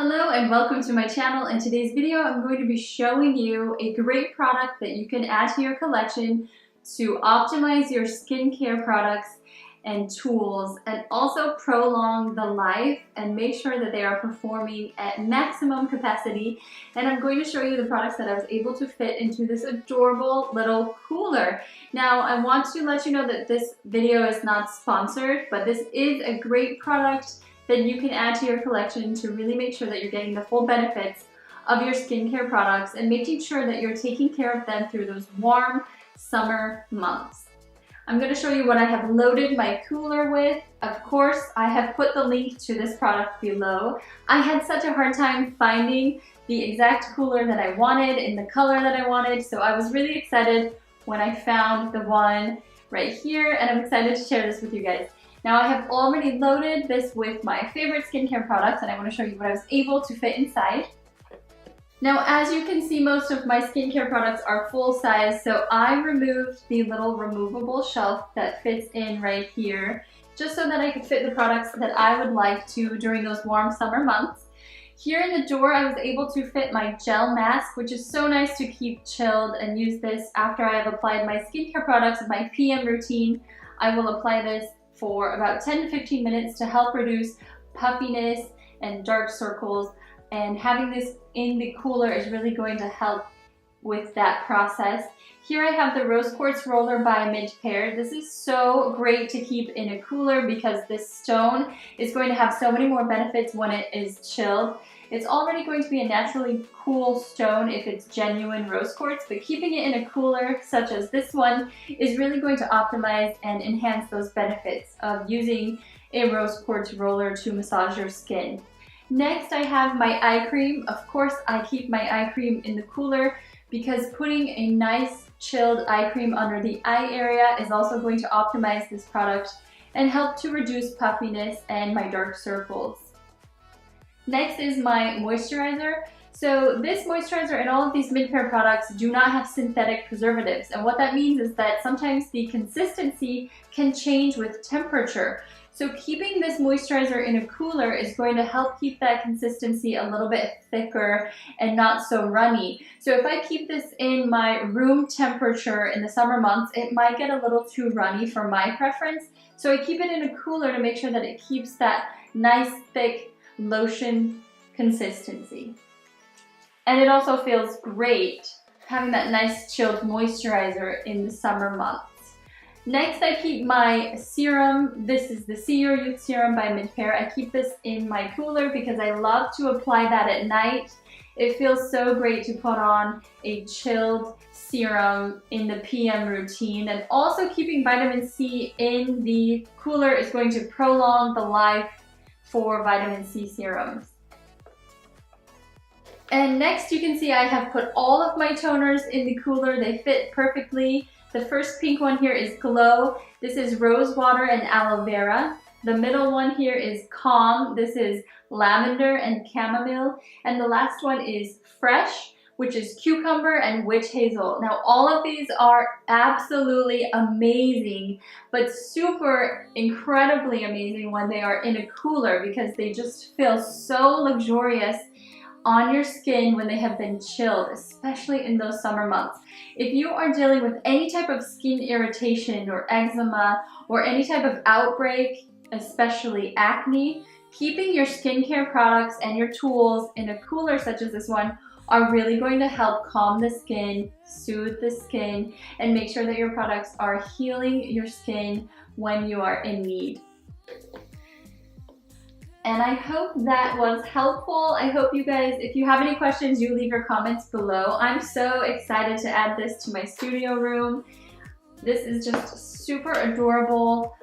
Hello and welcome to my channel. In today's video, I'm going to be showing you a great product that you can add to your collection to optimize your skincare products and tools and also prolong the life and make sure that they are performing at maximum capacity. And I'm going to show you the products that I was able to fit into this adorable little cooler. Now, I want to let you know that this video is not sponsored, but this is a great product that you can add to your collection to really make sure that you're getting the full benefits of your skincare products and making sure that you're taking care of them through those warm summer months. I'm going to show you what I have loaded my cooler with. Of course, I have put the link to this product below. I had such a hard time finding the exact cooler that I wanted in the color that I wanted, so I was really excited when I found the one right here, and I'm excited to share this with you guys. Now, I have already loaded this with my favorite skincare products, and I want to show you what I was able to fit inside. Now, as you can see, most of my skincare products are full size, so I removed the little removable shelf that fits in right here, just so that I could fit the products that I would like to during those warm summer months. Here in the door, I was able to fit my gel mask, which is so nice to keep chilled and use this after I have applied my skincare products in my PM routine. I will apply this for about 10 to 15 minutes to help reduce puffiness and dark circles, and having this in the cooler is really going to help with that process. Here I have the Rose Quartz Roller by Mint Pear. This is so great to keep in a cooler because this stone is going to have so many more benefits when it is chilled. It's already going to be a naturally cool stone if it's genuine rose quartz, but keeping it in a cooler such as this one is really going to optimize and enhance those benefits of using a rose quartz roller to massage your skin. Next, I have my eye cream. Of course, I keep my eye cream in the cooler because putting a nice chilled eye cream under the eye area is also going to optimize this product and help to reduce puffiness and my dark circles. Next is my moisturizer. So this moisturizer and all of these Mint Pear products do not have synthetic preservatives. And what that means is that sometimes the consistency can change with temperature. So keeping this moisturizer in a cooler is going to help keep that consistency a little bit thicker and not so runny. So if I keep this in my room temperature in the summer months, it might get a little too runny for my preference. So I keep it in a cooler to make sure that it keeps that nice thick lotion consistency. And it also feels great having that nice chilled moisturizer in the summer months. Next, I keep my serum. This is the See Your Youth Serum by Mint Pear. I keep this in my cooler because I love to apply that at night. It feels so great to put on a chilled serum in the PM routine, and also keeping vitamin C in the cooler is going to prolong the life for vitamin C serums. And next, you can see I have put all of my toners in the cooler. They fit perfectly. The first pink one here is Glow. This is rose water and aloe vera. The middle one here is Calm. This is lavender and chamomile. And the last one is Fresh, which is cucumber and witch hazel. Now, all of these are absolutely amazing, but super incredibly amazing when they are in a cooler because they just feel so luxurious on your skin when they have been chilled, especially in those summer months. If you are dealing with any type of skin irritation or eczema or any type of outbreak, especially acne, keeping your skincare products and your tools in a cooler such as this one are really going to help calm the skin, soothe the skin, and make sure that your products are healing your skin when you are in need. And I hope that was helpful. I hope you guys, if you have any questions, you leave your comments below. I'm so excited to add this to my studio room. This is just super adorable,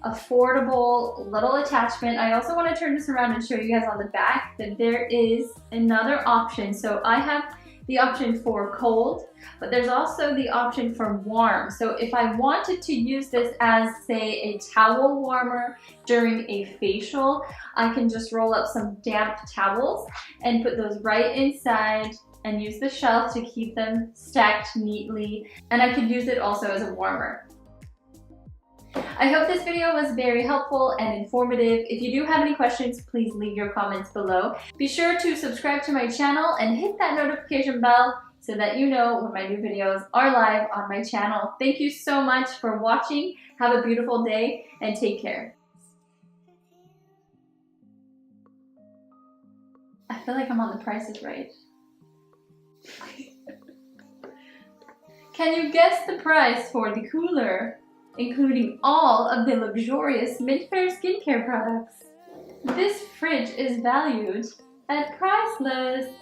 affordable little attachment. I also want to turn this around and show you guys on the back that there is another option. So I have the option for cold, but there's also the option for warm. So if I wanted to use this as, say, a towel warmer during a facial, I can just roll up some damp towels and put those right inside and use the shelf to keep them stacked neatly. And I could use it also as a warmer. I hope this video was very helpful and informative. If you do have any questions, please leave your comments below. Be sure to subscribe to my channel and hit that notification bell so that you know when my new videos are live on my channel. Thank you so much for watching. Have a beautiful day and take care. I feel like I'm on The Price is Right. Can you guess the price for the cooler, including all of the luxurious Mid-Fair skincare products? This fridge is valued at priceless.